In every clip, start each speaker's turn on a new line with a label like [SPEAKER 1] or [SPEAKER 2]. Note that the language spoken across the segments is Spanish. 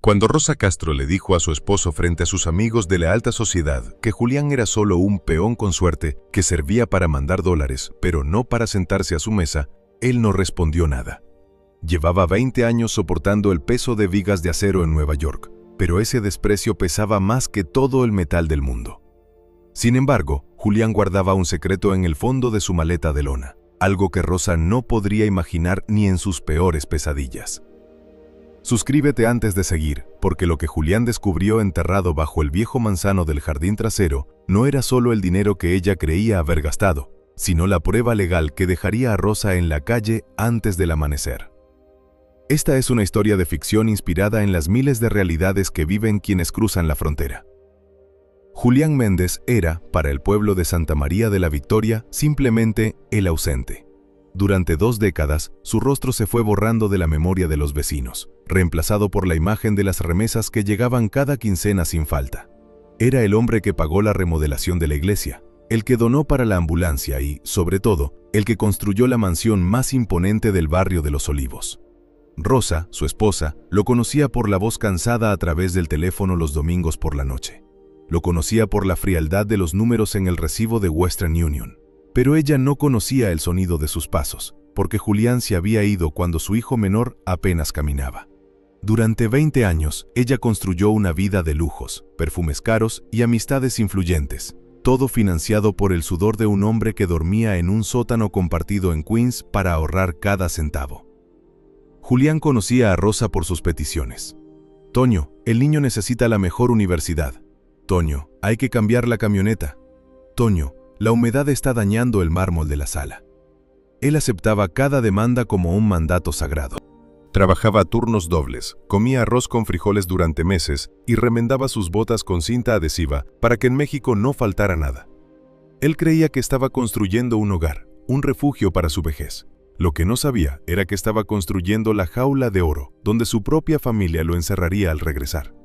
[SPEAKER 1] Cuando Rosa Castro le dijo a su esposo frente a sus amigos de la alta sociedad que Julián era solo un peón con suerte que servía para mandar dólares, pero no para sentarse a su mesa, él no respondió nada. Llevaba 20 años soportando el peso de vigas de acero en Nueva York, pero ese desprecio pesaba más que todo el metal del mundo. Sin embargo, Julián guardaba un secreto en el fondo de su maleta de lona, algo que Rosa no podría imaginar ni en sus peores pesadillas. Suscríbete antes de seguir, porque lo que Julián descubrió enterrado bajo el viejo manzano del jardín trasero no era solo el dinero que ella creía haber gastado, sino la prueba legal que dejaría a Rosa en la calle antes del amanecer. Esta es una historia de ficción inspirada en las miles de realidades que viven quienes cruzan la frontera. Julián Méndez era, para el pueblo de Santa María de la Victoria, simplemente el ausente. Durante 2 décadas, su rostro se fue borrando de la memoria de los vecinos, reemplazado por la imagen de las remesas que llegaban cada quincena sin falta. Era el hombre que pagó la remodelación de la iglesia, el que donó para la ambulancia y, sobre todo, el que construyó la mansión más imponente del barrio de Los Olivos. Rosa, su esposa, lo conocía por la voz cansada a través del teléfono los domingos por la noche. Lo conocía por la frialdad de los números en el recibo de Western Union. Pero ella no conocía el sonido de sus pasos, porque Julián se había ido cuando su hijo menor apenas caminaba. Durante 20 años, ella construyó una vida de lujos, perfumes caros y amistades influyentes, todo financiado por el sudor de un hombre que dormía en un sótano compartido en Queens para ahorrar cada centavo. Julián conocía a Rosa por sus peticiones. Toño, el niño necesita la mejor universidad. Toño, hay que cambiar la camioneta. Toño, la humedad está dañando el mármol de la sala. Él aceptaba cada demanda como un mandato sagrado. Trabajaba turnos dobles, comía arroz con frijoles durante meses y remendaba sus botas con cinta adhesiva para que en México no faltara nada. Él creía que estaba construyendo un hogar, un refugio para su vejez. Lo que no sabía era que estaba construyendo la jaula de oro, donde su propia familia lo encerraría al regresar.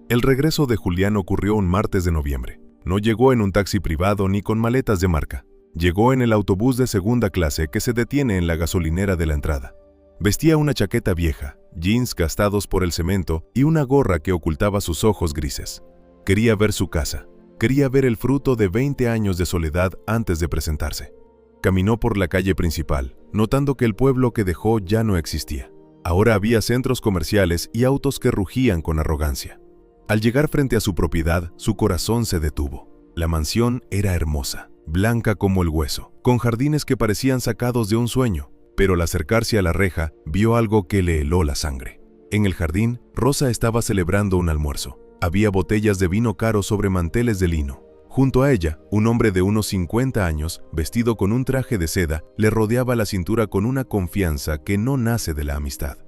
[SPEAKER 1] El regreso de Julián ocurrió un martes de noviembre. No llegó en un taxi privado ni con maletas de marca. Llegó en el autobús de segunda clase que se detiene en la gasolinera de la entrada. Vestía una chaqueta vieja, jeans gastados por el cemento y una gorra que ocultaba sus ojos grises. Quería ver su casa. Quería ver el fruto de 20 años de soledad antes de presentarse. Caminó por la calle principal, notando que el pueblo que dejó ya no existía. Ahora había centros comerciales y autos que rugían con arrogancia. Al llegar frente a su propiedad, su corazón se detuvo. La mansión era hermosa, blanca como el hueso, con jardines que parecían sacados de un sueño, pero al acercarse a la reja, vio algo que le heló la sangre. En el jardín, Rosa estaba celebrando un almuerzo. Había botellas de vino caro sobre manteles de lino. Junto a ella, un hombre de unos 50 años, vestido con un traje de seda, le rodeaba la cintura con una confianza que no nace de la amistad.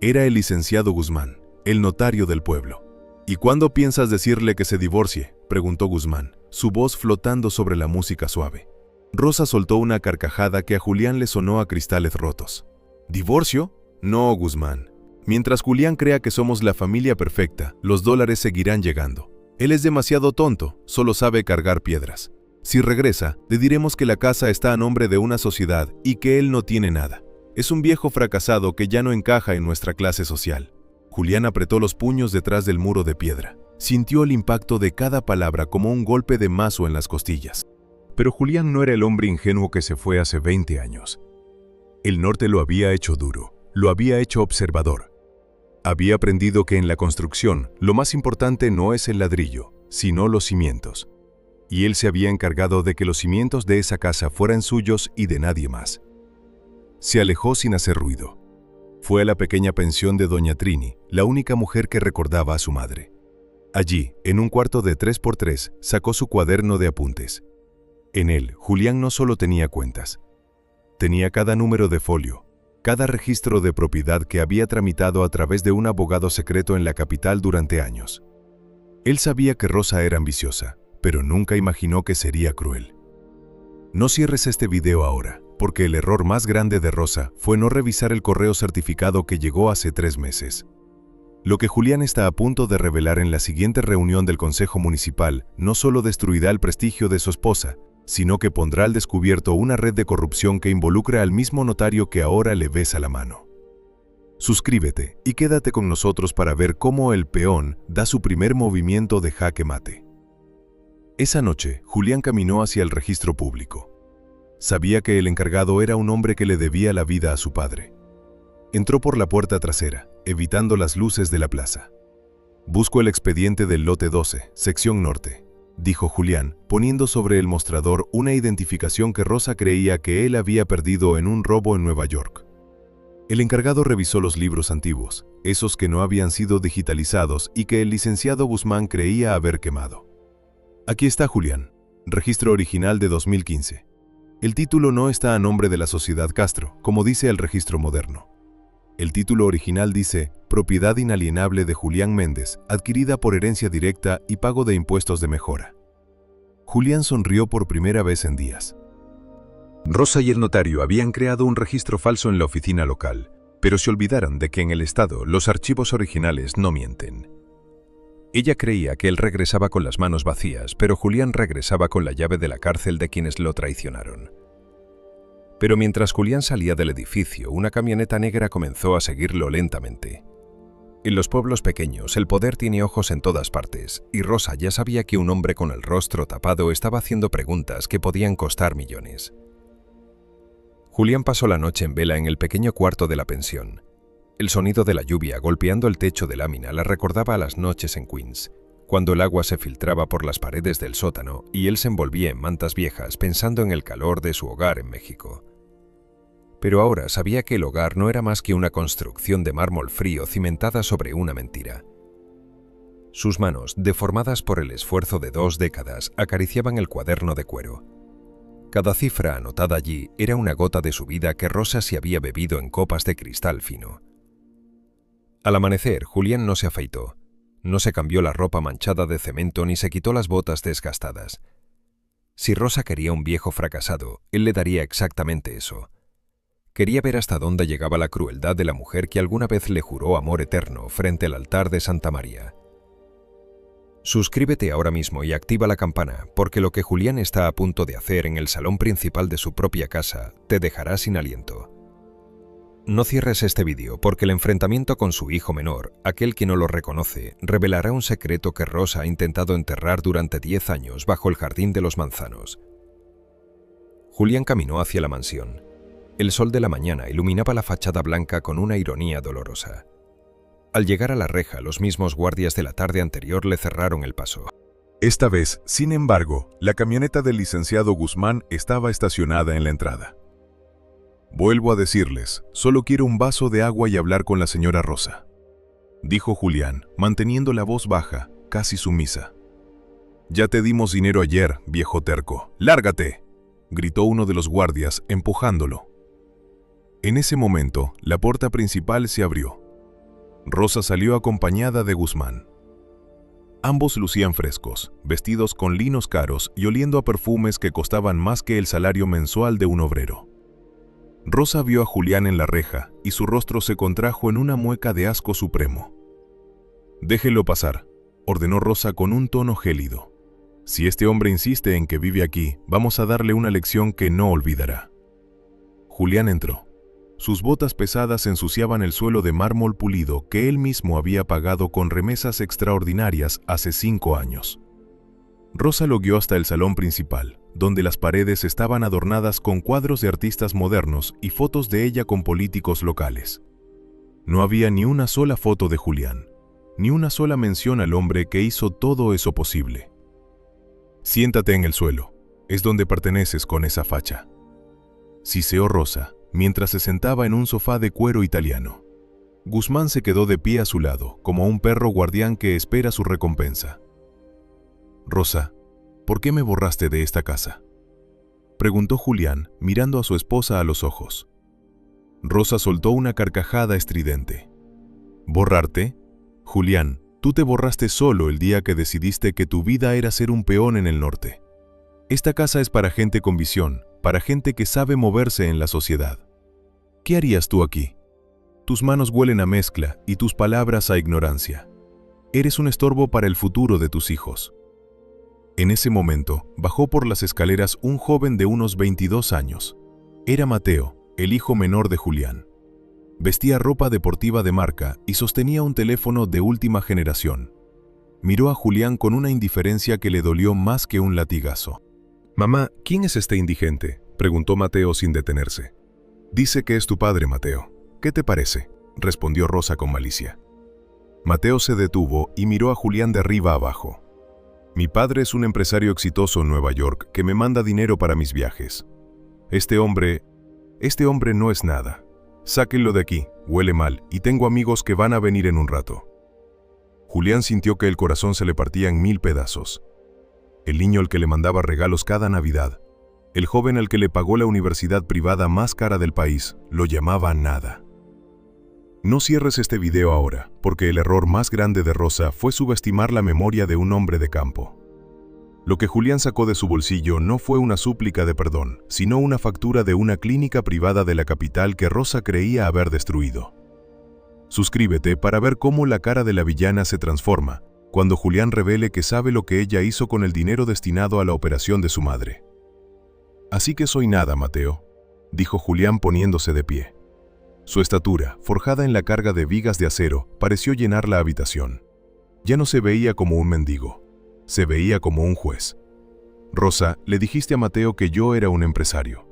[SPEAKER 1] Era el licenciado Guzmán, el notario del pueblo. ¿Y cuándo piensas decirle que se divorcie?, preguntó Guzmán, su voz flotando sobre la música suave. Rosa soltó una carcajada que a Julián le sonó a cristales rotos. ¿Divorcio? No, Guzmán. Mientras Julián crea que somos la familia perfecta, los dólares seguirán llegando. Él es demasiado tonto, solo sabe cargar piedras. Si regresa, le diremos que la casa está a nombre de una sociedad y que él no tiene nada. Es un viejo fracasado que ya no encaja en nuestra clase social. Julián apretó los puños detrás del muro de piedra. Sintió el impacto de cada palabra como un golpe de mazo en las costillas. Pero Julián no era el hombre ingenuo que se fue hace 20 años. El norte lo había hecho duro, lo había hecho observador. Había aprendido que en la construcción lo más importante no es el ladrillo, sino los cimientos. Y él se había encargado de que los cimientos de esa casa fueran suyos y de nadie más. Se alejó sin hacer ruido. Fue a la pequeña pensión de doña Trini, la única mujer que recordaba a su madre. Allí, en un cuarto de 3x3, sacó su cuaderno de apuntes. En él, Julián no solo tenía cuentas. Tenía cada número de folio, cada registro de propiedad que había tramitado a través de un abogado secreto en la capital durante años. Él sabía que Rosa era ambiciosa, pero nunca imaginó que sería cruel. No cierres este video ahora, porque el error más grande de Rosa fue no revisar el correo certificado que llegó hace 3 meses. Lo que Julián está a punto de revelar en la siguiente reunión del Consejo Municipal no solo destruirá el prestigio de su esposa, sino que pondrá al descubierto una red de corrupción que involucra al mismo notario que ahora le besa la mano. Suscríbete y quédate con nosotros para ver cómo el peón da su primer movimiento de jaque mate. Esa noche, Julián caminó hacia el registro público. Sabía que el encargado era un hombre que le debía la vida a su padre. Entró por la puerta trasera, evitando las luces de la plaza. «Busco el expediente del lote 12, sección norte», dijo Julián, poniendo sobre el mostrador una identificación que Rosa creía que él había perdido en un robo en Nueva York. El encargado revisó los libros antiguos, esos que no habían sido digitalizados y que el licenciado Guzmán creía haber quemado. «Aquí está, Julián, registro original de 2015. El título no está a nombre de la Sociedad Castro, como dice el registro moderno. El título original dice «Propiedad inalienable de Julián Méndez, adquirida por herencia directa y pago de impuestos de mejora». Julián sonrió por primera vez en días. Rosa y el notario habían creado un registro falso en la oficina local, pero se olvidaron de que en el Estado los archivos originales no mienten. Ella creía que él regresaba con las manos vacías, pero Julián regresaba con la llave de la cárcel de quienes lo traicionaron. Pero mientras Julián salía del edificio, una camioneta negra comenzó a seguirlo lentamente. En los pueblos pequeños, el poder tiene ojos en todas partes, y Rosa ya sabía que un hombre con el rostro tapado estaba haciendo preguntas que podían costar millones. Julián pasó la noche en vela en el pequeño cuarto de la pensión. El sonido de la lluvia golpeando el techo de lámina la recordaba a las noches en Queens, cuando el agua se filtraba por las paredes del sótano y él se envolvía en mantas viejas pensando en el calor de su hogar en México. Pero ahora sabía que el hogar no era más que una construcción de mármol frío cimentada sobre una mentira. Sus manos, deformadas por el esfuerzo de 2 décadas, acariciaban el cuaderno de cuero. Cada cifra anotada allí era una gota de su vida que Rosa se había bebido en copas de cristal fino. Al amanecer, Julián no se afeitó, no se cambió la ropa manchada de cemento ni se quitó las botas desgastadas. Si Rosa quería un viejo fracasado, él le daría exactamente eso. Quería ver hasta dónde llegaba la crueldad de la mujer que alguna vez le juró amor eterno frente al altar de Santa María. Suscríbete ahora mismo y activa la campana, porque lo que Julián está a punto de hacer en el salón principal de su propia casa te dejará sin aliento. No cierres este vídeo porque el enfrentamiento con su hijo menor, aquel que no lo reconoce, revelará un secreto que Rosa ha intentado enterrar durante 10 años bajo el jardín de los manzanos. Julián caminó hacia la mansión. El sol de la mañana iluminaba la fachada blanca con una ironía dolorosa. Al llegar a la reja, los mismos guardias de la tarde anterior le cerraron el paso. Esta vez, sin embargo, la camioneta del licenciado Guzmán estaba estacionada en la entrada. «Vuelvo a decirles, solo quiero un vaso de agua y hablar con la señora Rosa», dijo Julián, manteniendo la voz baja, casi sumisa. «Ya te dimos dinero ayer, viejo terco. ¡Lárgate!», gritó uno de los guardias, empujándolo. En ese momento, la puerta principal se abrió. Rosa salió acompañada de Guzmán. Ambos lucían frescos, vestidos con linos caros y oliendo a perfumes que costaban más que el salario mensual de un obrero. Rosa vio a Julián en la reja y su rostro se contrajo en una mueca de asco supremo. «Déjelo pasar», ordenó Rosa con un tono gélido. «Si este hombre insiste en que vive aquí, vamos a darle una lección que no olvidará». Julián entró. Sus botas pesadas ensuciaban el suelo de mármol pulido que él mismo había pagado con remesas extraordinarias hace 5 años. Rosa lo guió hasta el salón principal, donde las paredes estaban adornadas con cuadros de artistas modernos y fotos de ella con políticos locales. No había ni una sola foto de Julián, ni una sola mención al hombre que hizo todo eso posible. «Siéntate en el suelo, es donde perteneces con esa facha», siseó Rosa, mientras se sentaba en un sofá de cuero italiano. Guzmán se quedó de pie a su lado, como un perro guardián que espera su recompensa. «Rosa, ¿por qué me borraste de esta casa?», preguntó Julián, mirando a su esposa a los ojos. Rosa soltó una carcajada estridente. «¿Borrarte? Julián, tú te borraste solo el día que decidiste que tu vida era ser un peón en el norte. Esta casa es para gente con visión, para gente que sabe moverse en la sociedad. ¿Qué harías tú aquí? Tus manos huelen a mezcla y tus palabras a ignorancia. Eres un estorbo para el futuro de tus hijos». En ese momento, bajó por las escaleras un joven de unos 22 años. Era Mateo, el hijo menor de Julián. Vestía ropa deportiva de marca y sostenía un teléfono de última generación. Miró a Julián con una indiferencia que le dolió más que un latigazo. «Mamá, ¿quién es este indigente?», preguntó Mateo sin detenerse. «Dice que es tu padre, Mateo. ¿Qué te parece?», respondió Rosa con malicia. Mateo se detuvo y miró a Julián de arriba abajo. «Mi padre es un empresario exitoso en Nueva York que me manda dinero para mis viajes. Este hombre no es nada. Sáquenlo de aquí, huele mal, y tengo amigos que van a venir en un rato». Julián sintió que el corazón se le partía en 1000 pedazos. El niño al que le mandaba regalos cada Navidad, el joven al que le pagó la universidad privada más cara del país, lo llamaba nada. No cierres este video ahora, porque el error más grande de Rosa fue subestimar la memoria de un hombre de campo. Lo que Julián sacó de su bolsillo no fue una súplica de perdón, sino una factura de una clínica privada de la capital que Rosa creía haber destruido. Suscríbete para ver cómo la cara de la villana se transforma cuando Julián revele que sabe lo que ella hizo con el dinero destinado a la operación de su madre. «Así que soy nada, Mateo», dijo Julián poniéndose de pie. Su estatura, forjada en la carga de vigas de acero, pareció llenar la habitación. Ya no se veía como un mendigo, se veía como un juez. «Rosa, le dijiste a Mateo que yo era un empresario.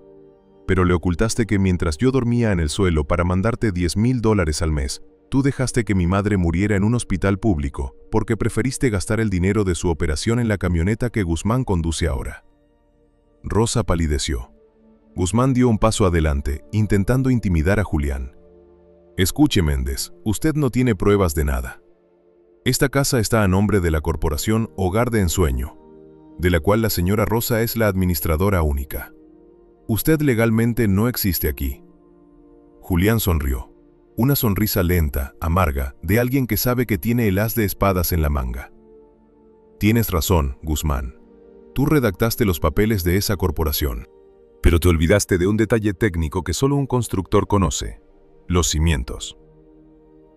[SPEAKER 1] Pero le ocultaste que mientras yo dormía en el suelo para mandarte $10,000 al mes, tú dejaste que mi madre muriera en un hospital público porque preferiste gastar el dinero de su operación en la camioneta que Guzmán conduce ahora». Rosa palideció. Guzmán dio un paso adelante, intentando intimidar a Julián. «Escuche, Méndez, usted no tiene pruebas de nada. Esta casa está a nombre de la corporación Hogar de Ensueño, de la cual la señora Rosa es la administradora única. Usted legalmente no existe aquí». Julián sonrió. Una sonrisa lenta, amarga, de alguien que sabe que tiene el as de espadas en la manga. «Tienes razón, Guzmán. Tú redactaste los papeles de esa corporación. Pero te olvidaste de un detalle técnico que solo un constructor conoce: los cimientos.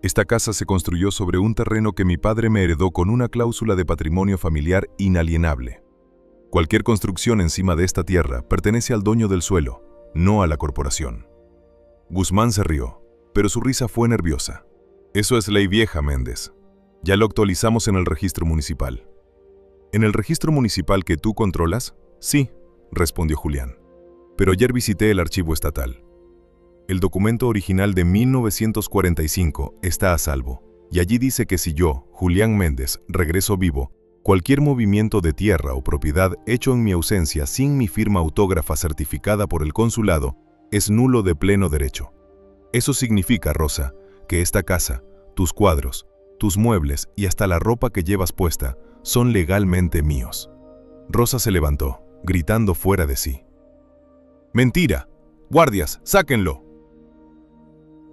[SPEAKER 1] Esta casa se construyó sobre un terreno que mi padre me heredó con una cláusula de patrimonio familiar inalienable. Cualquier construcción encima de esta tierra pertenece al dueño del suelo, no a la corporación». Guzmán se rió, pero su risa fue nerviosa. «Eso es ley vieja, Méndez. Ya lo actualizamos en el registro municipal». «¿En el registro municipal que tú controlas?». «Sí», respondió Julián. «Pero ayer visité el archivo estatal. El documento original de 1945 está a salvo, y allí dice que si yo, Julián Méndez, regreso vivo, cualquier movimiento de tierra o propiedad hecho en mi ausencia sin mi firma autógrafa certificada por el consulado es nulo de pleno derecho. Eso significa, Rosa, que esta casa, tus cuadros, tus muebles y hasta la ropa que llevas puesta son legalmente míos». Rosa se levantó, gritando fuera de sí. «¡Mentira! ¡Guardias, sáquenlo!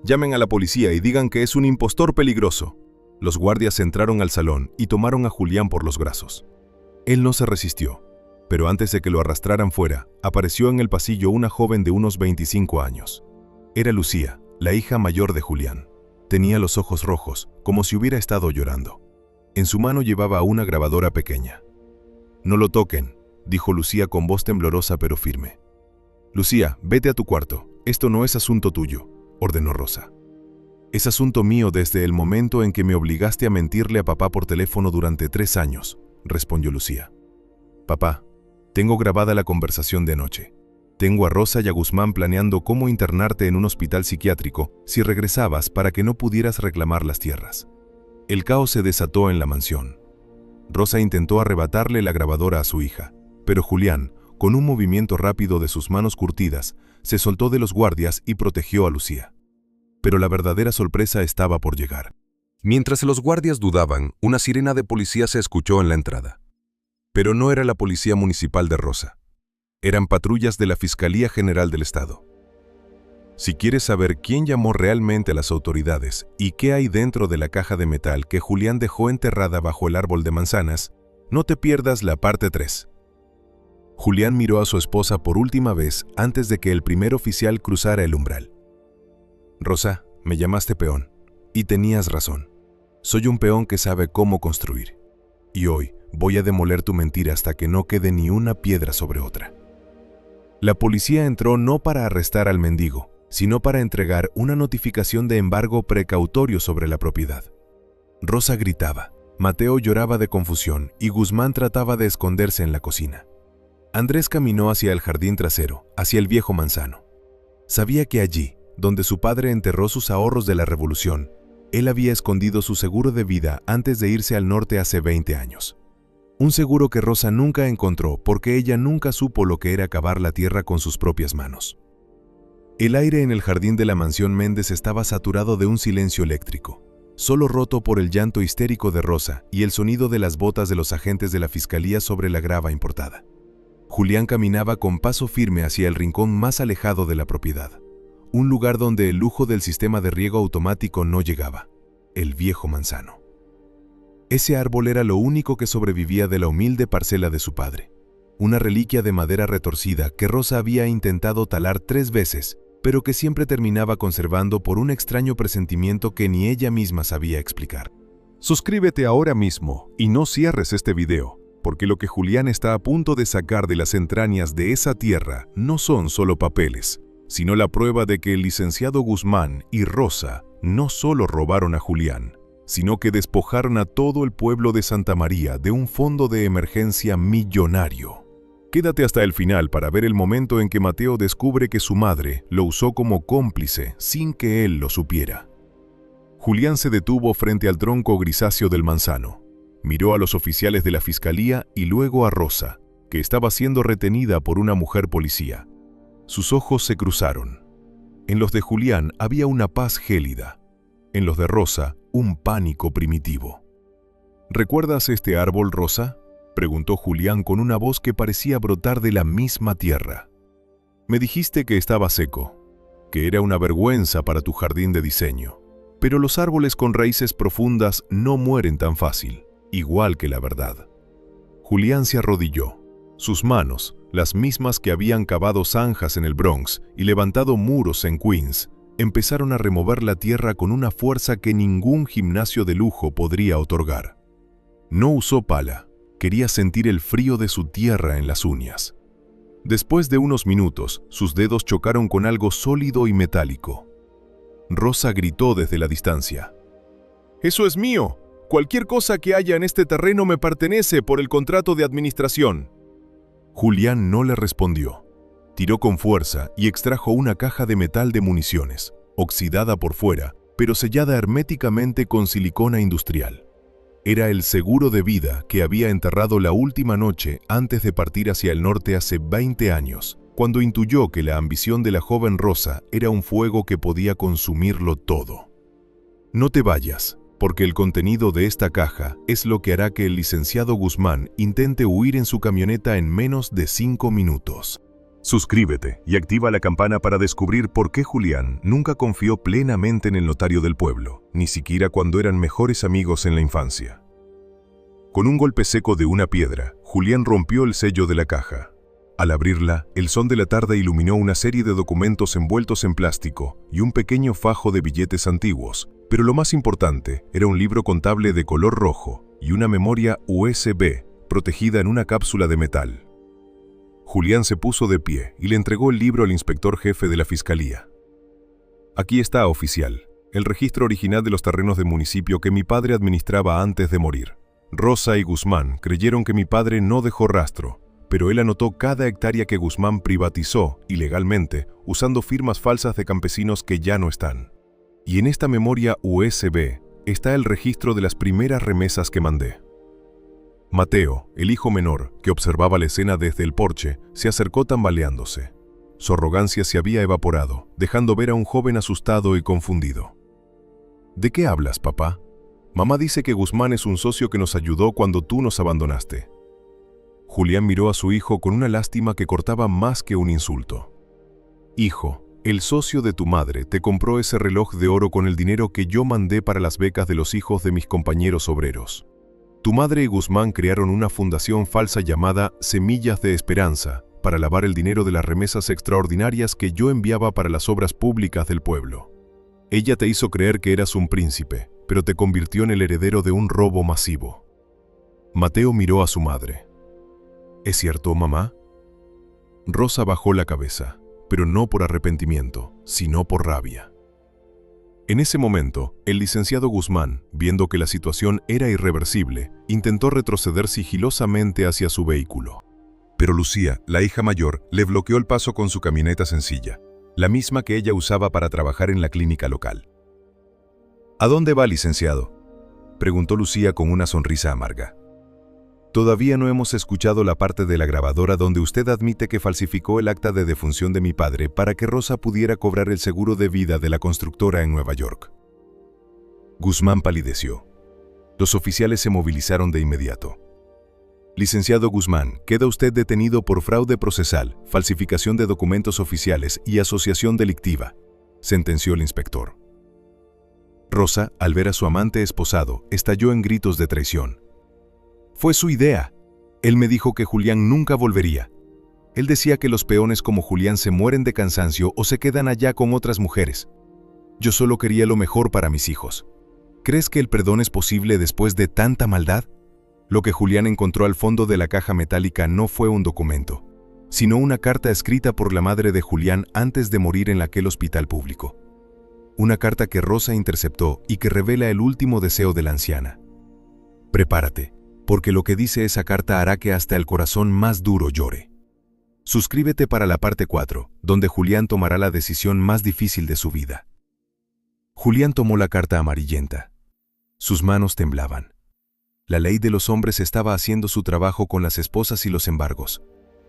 [SPEAKER 1] Llamen a la policía y digan que es un impostor peligroso». Los guardias entraron al salón y tomaron a Julián por los brazos. Él no se resistió, pero antes de que lo arrastraran fuera, apareció en el pasillo una joven de unos 25 años. Era Lucía, la hija mayor de Julián. Tenía los ojos rojos, como si hubiera estado llorando. En su mano llevaba una grabadora pequeña. «No lo toquen», dijo Lucía con voz temblorosa pero firme. «Lucía, vete a tu cuarto. Esto no es asunto tuyo», ordenó Rosa. «Es asunto mío desde el momento en que me obligaste a mentirle a papá por teléfono durante 3 años», respondió Lucía. «Papá, tengo grabada la conversación de anoche. Tengo a Rosa y a Guzmán planeando cómo internarte en un hospital psiquiátrico si regresabas para que no pudieras reclamar las tierras». El caos se desató en la mansión. Rosa intentó arrebatarle la grabadora a su hija, pero Julián, con un movimiento rápido de sus manos curtidas, se soltó de los guardias y protegió a Lucía. Pero la verdadera sorpresa estaba por llegar. Mientras los guardias dudaban, una sirena de policía se escuchó en la entrada. Pero no era la policía municipal de Rosa. Eran patrullas de la Fiscalía General del Estado. Si quieres saber quién llamó realmente a las autoridades y qué hay dentro de la caja de metal que Julián dejó enterrada bajo el árbol de manzanas, no te pierdas la parte 3. Julián miró a su esposa por última vez antes de que el primer oficial cruzara el umbral. «Rosa, me llamaste peón, y tenías razón. Soy un peón que sabe cómo construir. Y hoy voy a demoler tu mentira hasta que no quede ni una piedra sobre otra». La policía entró no para arrestar al mendigo, sino para entregar una notificación de embargo precautorio sobre la propiedad. Rosa gritaba, Mateo lloraba de confusión y Guzmán trataba de esconderse en la cocina. Andrés caminó hacia el jardín trasero, hacia el viejo manzano. Sabía que allí, donde su padre enterró sus ahorros de la revolución, él había escondido su seguro de vida antes de irse al norte hace 20 años. Un seguro que Rosa nunca encontró porque ella nunca supo lo que era cavar la tierra con sus propias manos. El aire en el jardín de la mansión Méndez estaba saturado de un silencio eléctrico, solo roto por el llanto histérico de Rosa y el sonido de las botas de los agentes de la fiscalía sobre la grava importada. Julián caminaba con paso firme hacia el rincón más alejado de la propiedad, un lugar donde el lujo del sistema de riego automático no llegaba, el viejo manzano. Ese árbol era lo único que sobrevivía de la humilde parcela de su padre, una reliquia de madera retorcida que Rosa había intentado talar 3 veces, pero que siempre terminaba conservando por un extraño presentimiento que ni ella misma sabía explicar. Suscríbete ahora mismo y no cierres este video, porque lo que Julián está a punto de sacar de las entrañas de esa tierra no son solo papeles, sino la prueba de que el licenciado Guzmán y Rosa no solo robaron a Julián, sino que despojaron a todo el pueblo de Santa María de un fondo de emergencia millonario. Quédate hasta el final para ver el momento en que Mateo descubre que su madre lo usó como cómplice sin que él lo supiera. Julián se detuvo frente al tronco grisáceo del manzano. Miró a los oficiales de la fiscalía y luego a Rosa, que estaba siendo retenida por una mujer policía. Sus ojos se cruzaron. En los de Julián había una paz gélida. En los de Rosa, un pánico primitivo. ¿Recuerdas este árbol, Rosa?, preguntó Julián con una voz que parecía brotar de la misma tierra. Me dijiste que estaba seco, que era una vergüenza para tu jardín de diseño. Pero los árboles con raíces profundas no mueren tan fácil, igual que la verdad. Julián se arrodilló. Sus manos, las mismas que habían cavado zanjas en el Bronx y levantado muros en Queens, empezaron a remover la tierra con una fuerza que ningún gimnasio de lujo podría otorgar. No usó pala. Quería sentir el frío de su tierra en las uñas. Después de unos minutos, sus dedos chocaron con algo sólido y metálico. Rosa gritó desde la distancia. «¡Eso es mío! Cualquier cosa que haya en este terreno me pertenece por el contrato de administración». Julián no le respondió. Tiró con fuerza y extrajo una caja de metal de municiones, oxidada por fuera, pero sellada herméticamente con silicona industrial. Era el seguro de vida que había enterrado la última noche antes de partir hacia el norte hace 20 años, cuando intuyó que la ambición de la joven Rosa era un fuego que podía consumirlo todo. No te vayas, porque el contenido de esta caja es lo que hará que el licenciado Guzmán intente huir en su camioneta en menos de 5 minutos. Suscríbete y activa la campana para descubrir por qué Julián nunca confió plenamente en el notario del pueblo, ni siquiera cuando eran mejores amigos en la infancia. Con un golpe seco de una piedra, Julián rompió el sello de la caja. Al abrirla, el sol de la tarde iluminó una serie de documentos envueltos en plástico y un pequeño fajo de billetes antiguos, pero lo más importante era un libro contable de color rojo y una memoria USB protegida en una cápsula de metal. Julián se puso de pie y le entregó el libro al inspector jefe de la fiscalía. Aquí está, oficial, el registro original de los terrenos del municipio que mi padre administraba antes de morir. Rosa y Guzmán creyeron que mi padre no dejó rastro, pero él anotó cada hectárea que Guzmán privatizó ilegalmente, usando firmas falsas de campesinos que ya no están. Y en esta memoria USB está el registro de las primeras remesas que mandé. Mateo, el hijo menor, que observaba la escena desde el porche, se acercó tambaleándose. Su arrogancia se había evaporado, dejando ver a un joven asustado y confundido. ¿De qué hablas, papá? Mamá dice que Guzmán es un socio que nos ayudó cuando tú nos abandonaste. Julián miró a su hijo con una lástima que cortaba más que un insulto. Hijo, el socio de tu madre te compró ese reloj de oro con el dinero que yo mandé para las becas de los hijos de mis compañeros obreros. Tu madre y Guzmán crearon una fundación falsa llamada Semillas de Esperanza para lavar el dinero de las remesas extraordinarias que yo enviaba para las obras públicas del pueblo. Ella te hizo creer que eras un príncipe, pero te convirtió en el heredero de un robo masivo. Mateo miró a su madre. ¿Es cierto, mamá? Rosa bajó la cabeza. pero no por arrepentimiento, sino por rabia. En ese momento, el licenciado Guzmán, viendo que la situación era irreversible, intentó retroceder sigilosamente hacia su vehículo. Pero Lucía, la hija mayor, le bloqueó el paso con su camioneta sencilla, la misma que ella usaba para trabajar en la clínica local. ¿A dónde va, licenciado?, preguntó Lucía con una sonrisa amarga. Todavía no hemos escuchado la parte de la grabadora donde usted admite que falsificó el acta de defunción de mi padre para que Rosa pudiera cobrar el seguro de vida de la constructora en Nueva York. Guzmán palideció. Los oficiales se movilizaron de inmediato. Licenciado Guzmán, queda usted detenido por fraude procesal, falsificación de documentos oficiales y asociación delictiva, sentenció el inspector. Rosa, al ver a su amante esposado, estalló en gritos de traición. Fue su idea. Él me dijo que Julián nunca volvería. Él decía que los peones como Julián se mueren de cansancio o se quedan allá con otras mujeres. Yo solo quería lo mejor para mis hijos. ¿Crees que el perdón es posible después de tanta maldad? Lo que Julián encontró al fondo de la caja metálica no fue un documento, sino una carta escrita por la madre de Julián antes de morir en aquel hospital público. Una carta que Rosa interceptó y que revela el último deseo de la anciana. Prepárate, porque lo que dice esa carta hará que hasta el corazón más duro llore. Suscríbete para la parte 4, donde Julián tomará la decisión más difícil de su vida. Julián tomó la carta amarillenta. Sus manos temblaban. La ley de los hombres estaba haciendo su trabajo con las esposas y los embargos,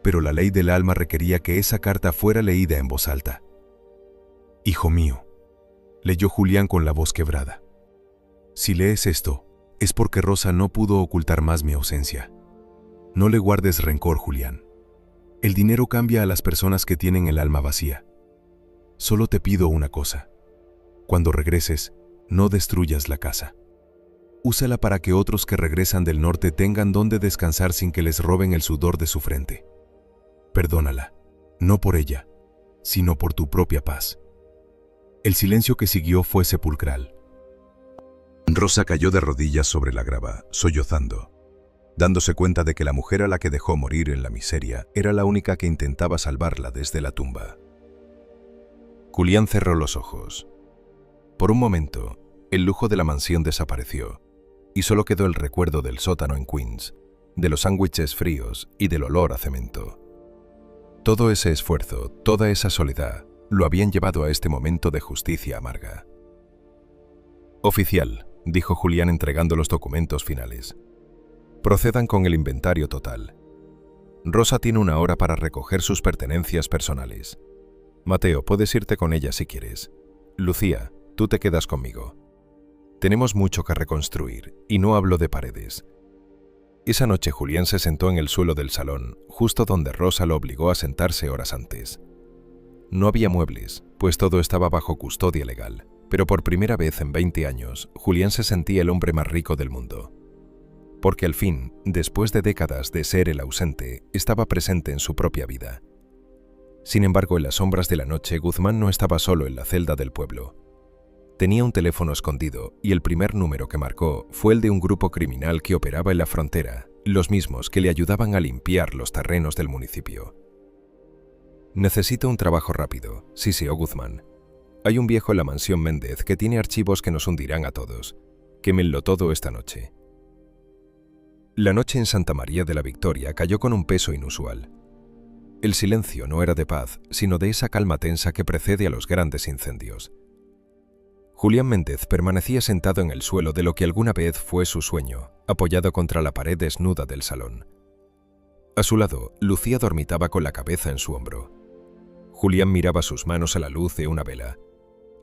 [SPEAKER 1] pero la ley del alma requería que esa carta fuera leída en voz alta. Hijo mío, leyó Julián con la voz quebrada. Si lees esto, es porque Rosa no pudo ocultar más mi ausencia. No le guardes rencor, Julián. El dinero cambia a las personas que tienen el alma vacía. Solo te pido una cosa. Cuando regreses, no destruyas la casa. Úsala para que otros que regresan del norte tengan donde descansar sin que les roben el sudor de su frente. Perdónala, no por ella, sino por tu propia paz. El silencio que siguió fue sepulcral. Rosa cayó de rodillas sobre la grava, sollozando, dándose cuenta de que la mujer a la que dejó morir en la miseria era la única que intentaba salvarla desde la tumba. Julián cerró los ojos. Por un momento, el lujo de la mansión desapareció, y solo quedó el recuerdo del sótano en Queens, de los sándwiches fríos y del olor a cemento. Todo ese esfuerzo, toda esa soledad, lo habían llevado a este momento de justicia amarga. Oficial, dijo Julián entregando los documentos finales. Procedan con el inventario total. Rosa tiene 1 hora para recoger sus pertenencias personales. Mateo, puedes irte con ella si quieres. Lucía, tú te quedas conmigo. Tenemos mucho que reconstruir, y no hablo de paredes. Esa noche Julián se sentó en el suelo del salón, justo donde Rosa lo obligó a sentarse horas antes. No había muebles, pues todo estaba bajo custodia legal, pero por primera vez en 20 años, Julián se sentía el hombre más rico del mundo. Porque al fin, después de décadas de ser el ausente, estaba presente en su propia vida. Sin embargo, en las sombras de la noche, Guzmán no estaba solo en la celda del pueblo. Tenía un teléfono escondido y el primer número que marcó fue el de un grupo criminal que operaba en la frontera, los mismos que le ayudaban a limpiar los terrenos del municipio. Necesito un trabajo rápido, siseó Guzmán. Hay un viejo en la mansión Méndez que tiene archivos que nos hundirán a todos. Quémenlo todo esta noche. La noche en Santa María de la Victoria cayó con un peso inusual. El silencio no era de paz, sino de esa calma tensa que precede a los grandes incendios. Julián Méndez permanecía sentado en el suelo de lo que alguna vez fue su sueño, apoyado contra la pared desnuda del salón. A su lado, Lucía dormitaba con la cabeza en su hombro. Julián miraba sus manos a la luz de una vela.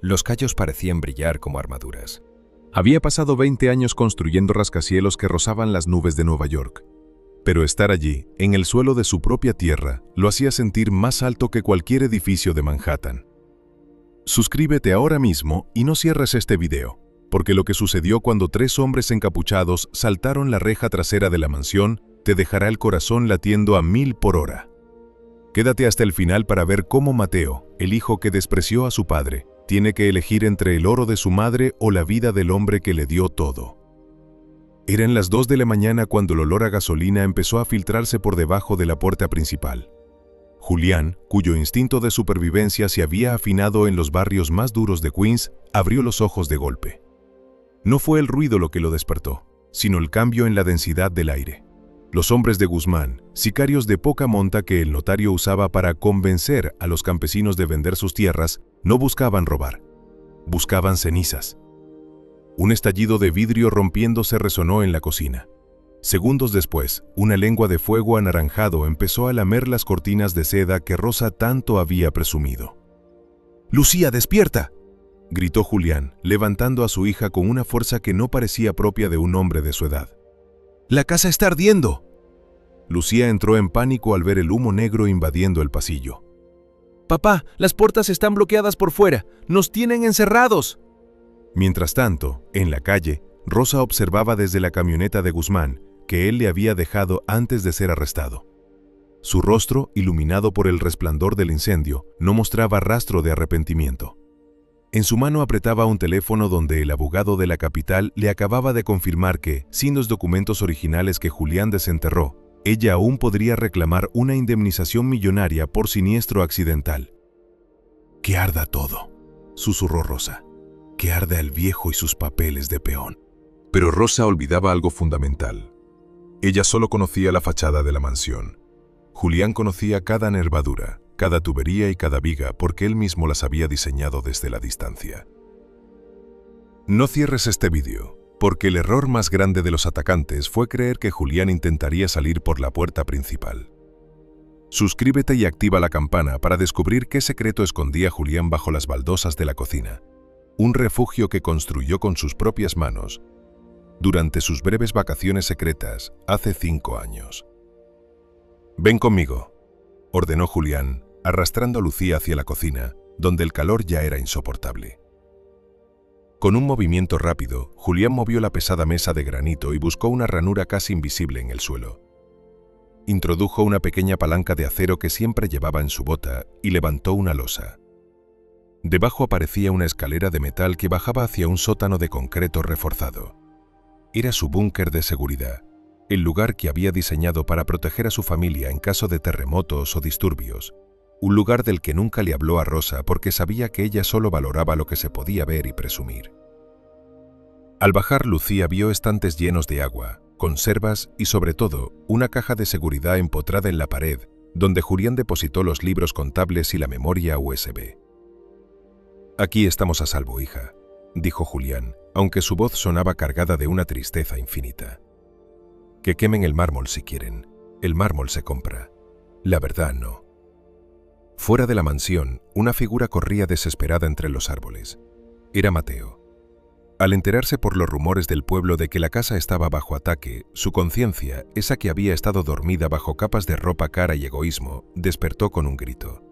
[SPEAKER 1] Los callos parecían brillar como armaduras. Había pasado 20 años construyendo rascacielos que rozaban las nubes de Nueva York. Pero estar allí, en el suelo de su propia tierra, lo hacía sentir más alto que cualquier edificio de Manhattan. Suscríbete ahora mismo y no cierres este video, porque lo que sucedió cuando 3 hombres encapuchados saltaron la reja trasera de la mansión te dejará el corazón latiendo a 1000 por hora. Quédate hasta el final para ver cómo Mateo, el hijo que despreció a su padre, tiene que elegir entre el oro de su madre o la vida del hombre que le dio todo. Eran las 2 de la mañana cuando el olor a gasolina empezó a filtrarse por debajo de la puerta principal. Julián, cuyo instinto de supervivencia se había afinado en los barrios más duros de Queens, abrió los ojos de golpe. No fue el ruido lo que lo despertó, sino el cambio en la densidad del aire. Los hombres de Guzmán, sicarios de poca monta que el notario usaba para convencer a los campesinos de vender sus tierras, no buscaban robar, buscaban cenizas. Un estallido de vidrio rompiéndose resonó en la cocina. Segundos después, una lengua de fuego anaranjado empezó a lamer las cortinas de seda que Rosa tanto había presumido. «¡Lucía, despierta!», gritó Julián, levantando a su hija con una fuerza que no parecía propia de un hombre de su edad. «¡La casa está ardiendo!». Lucía entró en pánico al ver el humo negro invadiendo el pasillo. «Papá, las puertas están bloqueadas por fuera. ¡Nos tienen encerrados!». Mientras tanto, en la calle, Rosa observaba desde la camioneta de Guzmán, que él le había dejado antes de ser arrestado. Su rostro, iluminado por el resplandor del incendio, no mostraba rastro de arrepentimiento. En su mano apretaba un teléfono donde el abogado de la capital le acababa de confirmar que, sin los documentos originales que Julián desenterró, ella aún podría reclamar una indemnización millonaria por siniestro accidental. «Que arda todo», susurró Rosa. «Que arda el viejo y sus papeles de peón». Pero Rosa olvidaba algo fundamental. Ella solo conocía la fachada de la mansión. Julián conocía cada nervadura, cada tubería y cada viga porque él mismo las había diseñado desde la distancia. No cierres este vídeo, porque el error más grande de los atacantes fue creer que Julián intentaría salir por la puerta principal. Suscríbete y activa la campana para descubrir qué secreto escondía Julián bajo las baldosas de la cocina, un refugio que construyó con sus propias manos durante sus breves vacaciones secretas hace 5 años. «Ven conmigo», ordenó Julián, arrastrando a Lucía hacia la cocina, donde el calor ya era insoportable. Con un movimiento rápido, Julián movió la pesada mesa de granito y buscó una ranura casi invisible en el suelo. Introdujo una pequeña palanca de acero que siempre llevaba en su bota y levantó una losa. Debajo aparecía una escalera de metal que bajaba hacia un sótano de concreto reforzado. Era su búnker de seguridad, el lugar que había diseñado para proteger a su familia en caso de terremotos o disturbios, un lugar del que nunca le habló a Rosa porque sabía que ella solo valoraba lo que se podía ver y presumir. Al bajar, Lucía vio estantes llenos de agua, conservas y, sobre todo, una caja de seguridad empotrada en la pared, donde Julián depositó los libros contables y la memoria USB. «Aquí estamos a salvo, hija», dijo Julián, aunque su voz sonaba cargada de una tristeza infinita. «Que quemen el mármol si quieren. El mármol se compra. La verdad no». Fuera de la mansión, una figura corría desesperada entre los árboles. Era Mateo. Al enterarse por los rumores del pueblo de que la casa estaba bajo ataque, su conciencia, esa que había estado dormida bajo capas de ropa cara y egoísmo, despertó con un grito.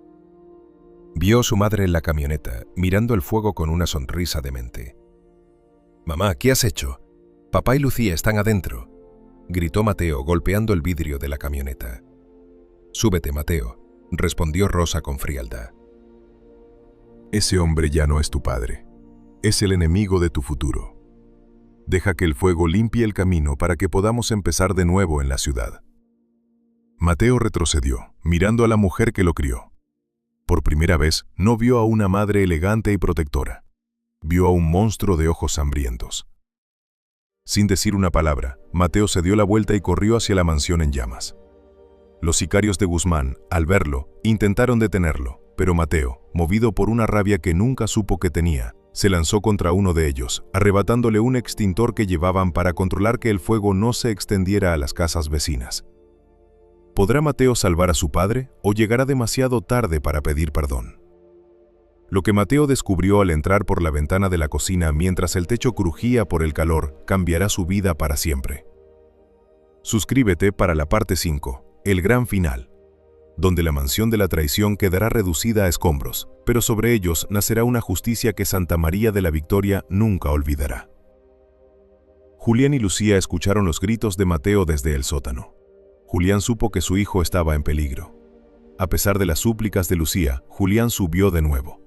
[SPEAKER 1] Vio a su madre en la camioneta, mirando el fuego con una sonrisa demente. «Mamá, ¿qué has hecho? Papá y Lucía están adentro», gritó Mateo, golpeando el vidrio de la camioneta. «Súbete, Mateo», respondió Rosa con frialdad. «Ese hombre ya no es tu padre. Es el enemigo de tu futuro. Deja que el fuego limpie el camino para que podamos empezar de nuevo en la ciudad». Mateo retrocedió, mirando a la mujer que lo crió. Por primera vez, no vio a una madre elegante y protectora. Vio a un monstruo de ojos hambrientos. Sin decir una palabra, Mateo se dio la vuelta y corrió hacia la mansión en llamas. Los sicarios de Guzmán, al verlo, intentaron detenerlo, pero Mateo, movido por una rabia que nunca supo que tenía, se lanzó contra uno de ellos, arrebatándole un extintor que llevaban para controlar que el fuego no se extendiera a las casas vecinas. ¿Podrá Mateo salvar a su padre o llegará demasiado tarde para pedir perdón? Lo que Mateo descubrió al entrar por la ventana de la cocina mientras el techo crujía por el calor cambiará su vida para siempre. Suscríbete para la parte 5, el gran final, donde la mansión de la traición quedará reducida a escombros, pero sobre ellos nacerá una justicia que Santa María de la Victoria nunca olvidará. Julián y Lucía escucharon los gritos de Mateo desde el sótano. Julián supo que su hijo estaba en peligro. A pesar de las súplicas de Lucía, Julián subió de nuevo.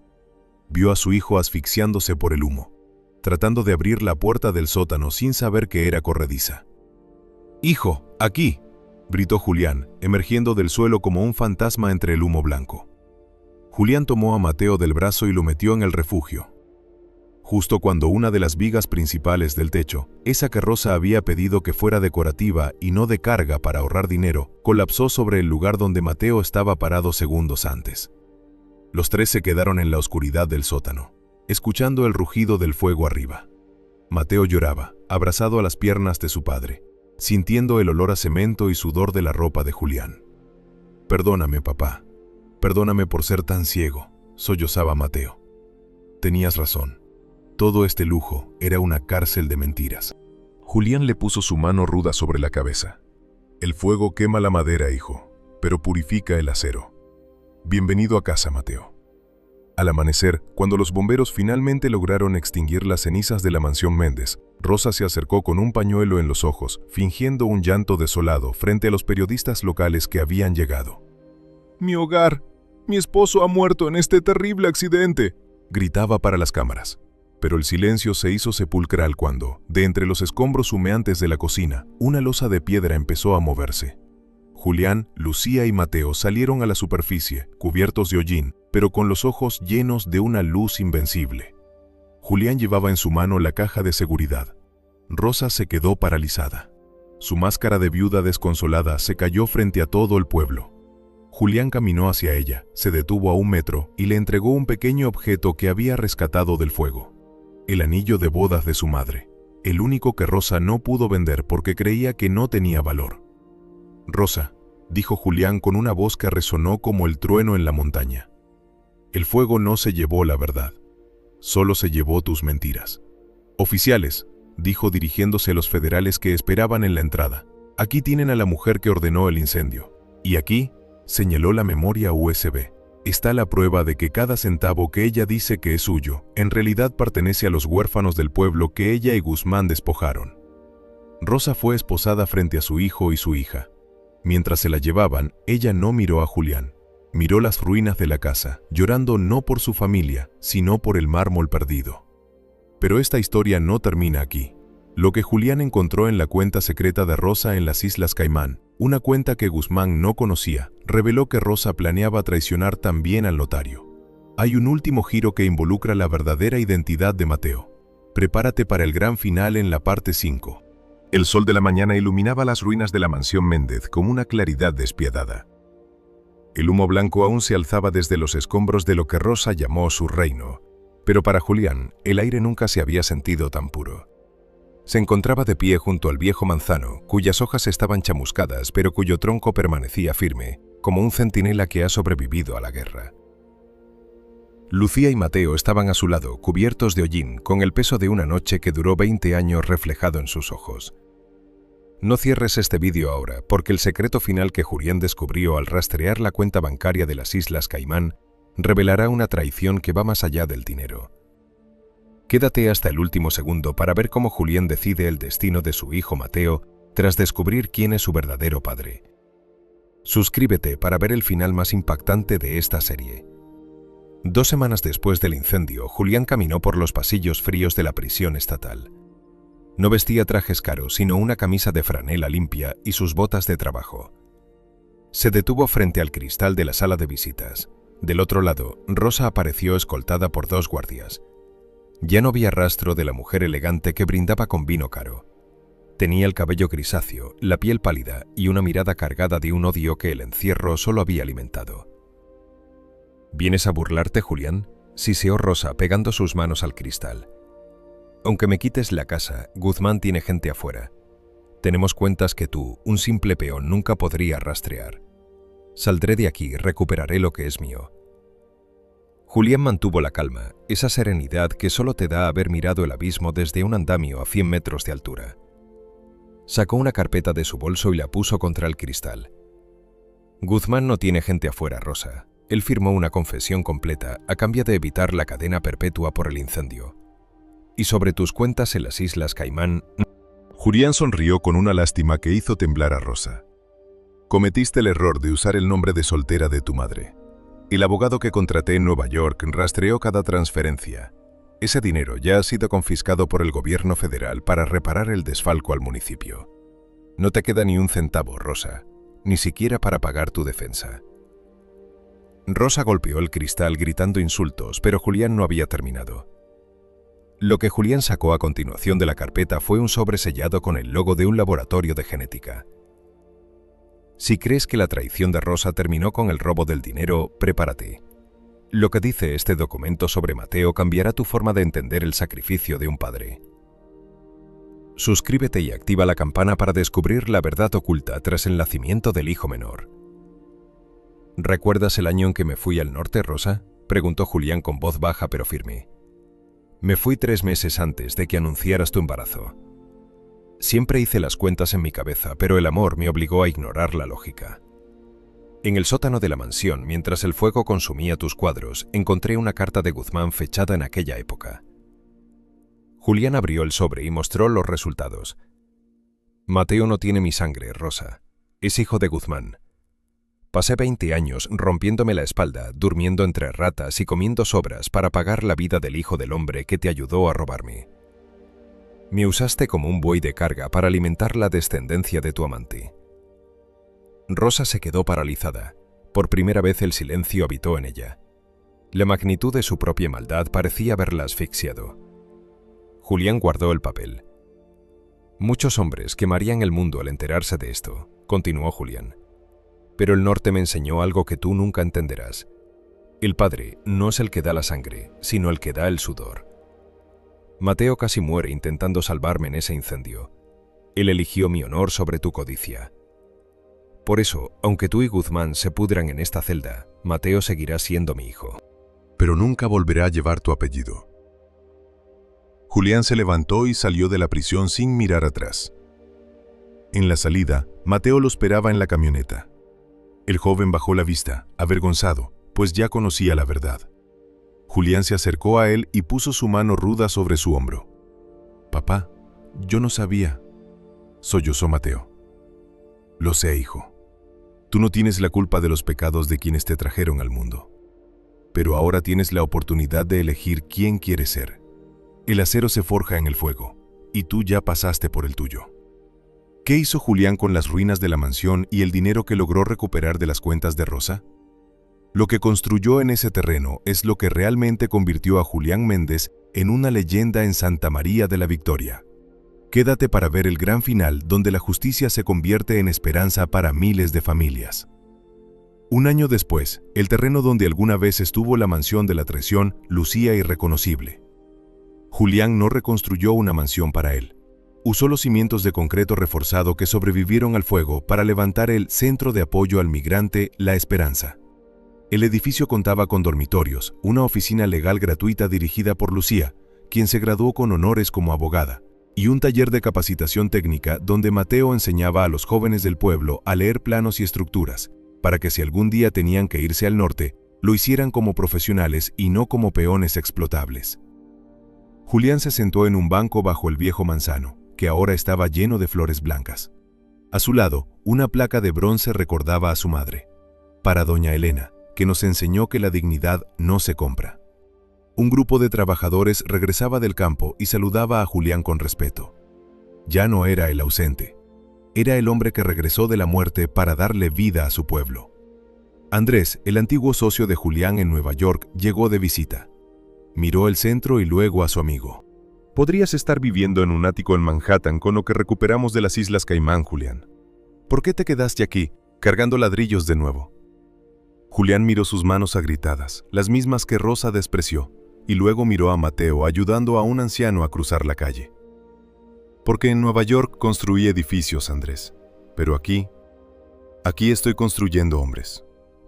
[SPEAKER 1] Vio a su hijo asfixiándose por el humo, tratando de abrir la puerta del sótano sin saber que era corrediza. «Hijo, aquí», gritó Julián, emergiendo del suelo como un fantasma entre el humo blanco. Julián tomó a Mateo del brazo y lo metió en el refugio. Justo cuando una de las vigas principales del techo, esa que Rosa había pedido que fuera decorativa y no de carga para ahorrar dinero, colapsó sobre el lugar donde Mateo estaba parado segundos antes. Los tres se quedaron en la oscuridad del sótano, escuchando el rugido del fuego arriba. Mateo lloraba, abrazado a las piernas de su padre, sintiendo el olor a cemento y sudor de la ropa de Julián. «Perdóname, papá. Perdóname por ser tan ciego», sollozaba Mateo. «Tenías razón. Todo este lujo era una cárcel de mentiras». Julián le puso su mano ruda sobre la cabeza. «El fuego quema la madera, hijo, pero purifica el acero. Bienvenido a casa, Mateo». Al amanecer, cuando los bomberos finalmente lograron extinguir las cenizas de la mansión Méndez, Rosa se acercó con un pañuelo en los ojos, fingiendo un llanto desolado frente a los periodistas locales que habían llegado. «Mi hogar, mi esposo ha muerto en este terrible accidente», gritaba para las cámaras. Pero el silencio se hizo sepulcral cuando, de entre los escombros humeantes de la cocina, una losa de piedra empezó a moverse. Julián, Lucía y Mateo salieron a la superficie, cubiertos de hollín, pero con los ojos llenos de una luz invencible. Julián llevaba en su mano la caja de seguridad. Rosa se quedó paralizada. Su máscara de viuda desconsolada se cayó frente a todo el pueblo. Julián caminó hacia ella, se detuvo a 1 metro y le entregó un pequeño objeto que había rescatado del fuego. El anillo de bodas de su madre, el único que Rosa no pudo vender porque creía que no tenía valor. «Rosa», dijo Julián con una voz que resonó como el trueno en la montaña. «El fuego no se llevó la verdad, solo se llevó tus mentiras». «Oficiales», dijo dirigiéndose a los federales que esperaban en la entrada, «aquí tienen a la mujer que ordenó el incendio. Y aquí», señaló la memoria USB, «está la prueba de que cada centavo que ella dice que es suyo, en realidad pertenece a los huérfanos del pueblo que ella y Guzmán despojaron». Rosa fue esposada frente a su hijo y su hija. Mientras se la llevaban, ella no miró a Julián. Miró las ruinas de la casa, llorando no por su familia, sino por el mármol perdido. Pero esta historia no termina aquí. Lo que Julián encontró en la cuenta secreta de Rosa en las Islas Caimán, una cuenta que Guzmán no conocía, reveló que Rosa planeaba traicionar también al notario. Hay un último giro que involucra la verdadera identidad de Mateo. Prepárate para el gran final en la parte 5. El sol de la mañana iluminaba las ruinas de la mansión Méndez con una claridad despiadada. El humo blanco aún se alzaba desde los escombros de lo que Rosa llamó su reino, pero para Julián el aire nunca se había sentido tan puro. Se encontraba de pie junto al viejo manzano, cuyas hojas estaban chamuscadas, pero cuyo tronco permanecía firme, como un centinela que ha sobrevivido a la guerra. Lucía y Mateo estaban a su lado, cubiertos de hollín, con el peso de una noche que duró 20 años reflejado en sus ojos. No cierres este vídeo ahora, porque el secreto final que Julián descubrió al rastrear la cuenta bancaria de las Islas Caimán revelará una traición que va más allá del dinero. Quédate hasta el último segundo para ver cómo Julián decide el destino de su hijo Mateo tras descubrir quién es su verdadero padre. Suscríbete para ver el final más impactante de esta serie. 2 semanas después del incendio, Julián caminó por los pasillos fríos de la prisión estatal. No vestía trajes caros, sino una camisa de franela limpia y sus botas de trabajo. Se detuvo frente al cristal de la sala de visitas. Del otro lado, Rosa apareció escoltada por 2 guardias. Ya no había rastro de la mujer elegante que brindaba con vino caro. Tenía el cabello grisáceo, la piel pálida y una mirada cargada de un odio que el encierro solo había alimentado. ¿Vienes a burlarte, Julián?, siseó Rosa pegando sus manos al cristal. Aunque me quites la casa, Guzmán tiene gente afuera. Tenemos cuentas que tú, un simple peón, nunca podría rastrear. Saldré de aquí y recuperaré lo que es mío. Julián mantuvo la calma, esa serenidad que solo te da haber mirado el abismo desde un andamio a 100 metros de altura. Sacó una carpeta de su bolso y la puso contra el cristal. Guzmán no tiene gente afuera, Rosa. Él firmó una confesión completa a cambio de evitar la cadena perpetua por el incendio. Y sobre tus cuentas en las Islas Caimán... Julián sonrió con una lástima que hizo temblar a Rosa. Cometiste el error de usar el nombre de soltera de tu madre. El abogado que contraté en Nueva York rastreó cada transferencia. Ese dinero ya ha sido confiscado por el gobierno federal para reparar el desfalco al municipio. No te queda ni un centavo, Rosa. ni siquiera para pagar tu defensa. Rosa golpeó el cristal gritando insultos, pero Julián no había terminado. Lo que Julián sacó a continuación de la carpeta fue un sobre sellado con el logo de un laboratorio de genética. Si crees que la traición de Rosa terminó con el robo del dinero, prepárate. Lo que dice este documento sobre Mateo cambiará tu forma de entender el sacrificio de un padre. Suscríbete y activa la campana para descubrir la verdad oculta tras el nacimiento del hijo menor. ¿Recuerdas el año en que me fui al norte, Rosa?, preguntó Julián con voz baja pero firme. Me fui 3 meses antes de que anunciaras tu embarazo. Siempre hice las cuentas en mi cabeza, pero el amor me obligó a ignorar la lógica. En el sótano de la mansión, mientras el fuego consumía tus cuadros, encontré una carta de Guzmán fechada en aquella época. Julián abrió el sobre y mostró los resultados. Mateo no tiene mi sangre, Rosa. Es hijo de Guzmán. Pasé 20 años rompiéndome la espalda, durmiendo entre ratas y comiendo sobras para pagar la vida del hijo del hombre que te ayudó a robarme. Me usaste como un buey de carga para alimentar la descendencia de tu amante. Rosa se quedó paralizada. Por primera vez el silencio habitó en ella. La magnitud de su propia maldad parecía haberla asfixiado. Julián guardó el papel. Muchos hombres quemarían el mundo al enterarse de esto, continuó Julián. Pero el norte me enseñó algo que tú nunca entenderás. El padre no es el que da la sangre, sino el que da el sudor. Mateo casi muere intentando salvarme en ese incendio. Él eligió mi honor sobre tu codicia. Por eso, aunque tú y Guzmán se pudran en esta celda, Mateo seguirá siendo mi hijo.
[SPEAKER 2] Pero nunca volverá a llevar tu apellido. Julián se levantó y salió de la prisión sin mirar atrás. En la salida, Mateo lo esperaba en la camioneta. El joven bajó la vista, avergonzado, pues ya conocía la verdad. Julián se acercó a él y puso su mano ruda sobre su hombro. «Papá, yo no sabía», sollozó Mateo. «Lo sé, hijo. Tú no tienes la culpa de los pecados de quienes te trajeron al mundo. Pero ahora tienes la oportunidad de elegir quién quieres ser. El acero se forja en el fuego, y tú ya pasaste por el tuyo». ¿Qué hizo Julián con las ruinas de la mansión y el dinero que logró recuperar de las cuentas de Rosa? Lo que construyó en ese terreno es lo que realmente convirtió a Julián Méndez en una leyenda en Santa María de la Victoria. Quédate para ver el gran final donde la justicia se convierte en esperanza para miles de familias. Un año después, el terreno donde alguna vez estuvo la mansión de la traición lucía irreconocible. Julián no reconstruyó una mansión para él. Usó los cimientos de concreto reforzado que sobrevivieron al fuego para levantar el Centro de Apoyo al Migrante La Esperanza. El edificio contaba con dormitorios, una oficina legal gratuita dirigida por Lucía, quien se graduó con honores como abogada, y un taller de capacitación técnica donde Mateo enseñaba a los jóvenes del pueblo a leer planos y estructuras, para que si algún día tenían que irse al norte, lo hicieran como profesionales y no como peones explotables. Julián se sentó en un banco bajo el viejo manzano, que ahora estaba lleno de flores blancas. A su lado, una placa de bronce recordaba a su madre, para doña Elena, que nos enseñó que la dignidad no se compra. Un grupo de trabajadores regresaba del campo y saludaba a Julián con respeto. Ya no era el ausente, era el hombre que regresó de la muerte para darle vida a su pueblo. Andrés, el antiguo socio de Julián en Nueva York, llegó de visita. Miró el centro y luego a su amigo.
[SPEAKER 1] Podrías estar viviendo en un ático en Manhattan con lo que recuperamos de las Islas Caimán, Julián. ¿Por qué te quedaste aquí, cargando ladrillos de nuevo? Julián miró sus manos agritadas, las mismas que Rosa despreció, y luego miró a Mateo ayudando a un anciano a cruzar la calle. Porque en Nueva York construí edificios, Andrés, pero aquí estoy construyendo hombres.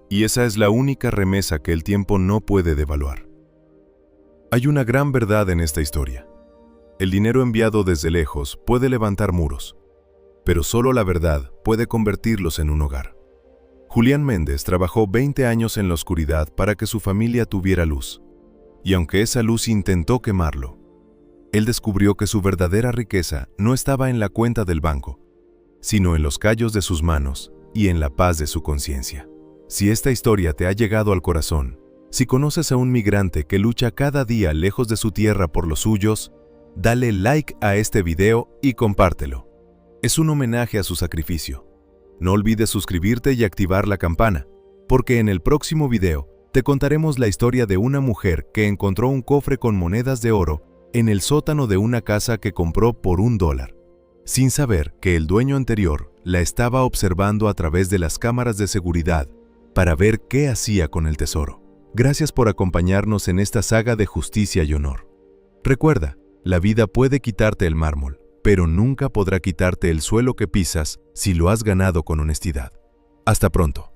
[SPEAKER 1] Y esa es la única remesa que el tiempo no puede devaluar. Hay una gran verdad en esta historia. El dinero enviado desde lejos puede levantar muros, pero solo la verdad puede convertirlos en un hogar. Julián Méndez trabajó 20 años en la oscuridad para que su familia tuviera luz, y aunque esa luz intentó quemarlo, él descubrió que su verdadera riqueza no estaba en la cuenta del banco, sino en los callos de sus manos y en la paz de su conciencia. Si esta historia te ha llegado al corazón, si conoces a un migrante que lucha cada día lejos de su tierra por los suyos, dale like a este video y compártelo. Es un homenaje a su sacrificio. No olvides suscribirte y activar la campana, porque en el próximo video te contaremos la historia de una mujer que encontró un cofre con monedas de oro en el sótano de una casa que compró por $1, sin saber que el dueño anterior la estaba observando a través de las cámaras de seguridad para ver qué hacía con el tesoro. Gracias por acompañarnos en esta saga de justicia y honor. Recuerda, la vida puede quitarte el mármol, pero nunca podrá quitarte el suelo que pisas si lo has ganado con honestidad. Hasta pronto.